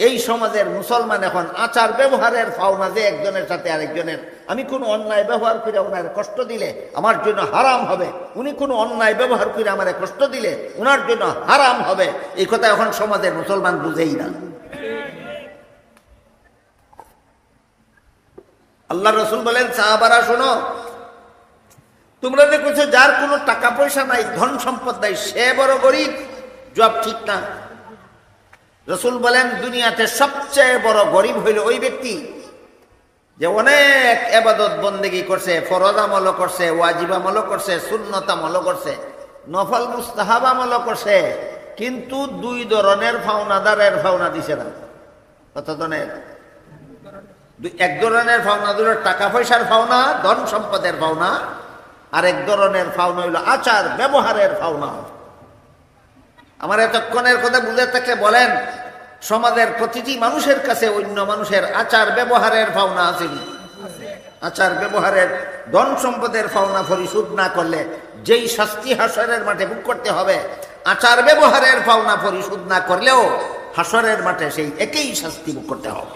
এই সমাজের মুসলমান এখন আচার ব্যবহারের পাওনা যে একজনের সাথে আরেকজনের, আমি কোনো অন্যায় ব্যবহার করে ওনার কষ্ট দিলে আমার জন্য হারাম হবে, উনি কোনো অন্যায় ব্যবহার করে আমার কষ্ট দিলে ওনার জন্য হারাম হবে, এই কথা এখন সমাজের মুসলমান বুঝেই না। আল্লাহ রসুল বলেন, সাহাবারা শোনো, তোমরা দেখছো যার কোনো টাকা পয়সা নাই, ধন সম্পদ নাই, সে বড় গরিব, জবাব ঠিক না। রসুল বলেন, দুনিয়াতে সবচেয়ে বড় গরিব হইল ওই ব্যক্তি যে অনেক ইবাদত বন্দেগী করছে, ফরজ আমলও করছে, ওয়াজিব আমলও করছে, সুন্নত আমলও করছে, নফল মুস্তাহাব আমলও করছে, কিন্তু দুই ধরনের ফাওনাদারের ফাওনা দিছে না। কত ধরনের? এক ধরনের ফাওনা দিল টাকা পয়সার ফাওনা, ধন সম্পদের ফাওনা, আর এক ধরনের ফাওনা হইল আচার ব্যবহারের ফাওনা। আমার এতক্ষণের কথা বুঝে থাকলে বলেন, সমাজের প্রতিটি মানুষের কাছে অন্য মানুষের আচার ব্যবহারের ফাওনা আছে। আচার ব্যবহারের, ধন সম্পদের ফাওনা পরিশোধ না করলে যেই শাস্তি হাসরের মাঠে ভোগ করতে হবে, আচার ব্যবহারের ফাওনা পরিশোধ না করলেও হাসরের মাঠে সেই একই শাস্তি ভোগ করতে হবে।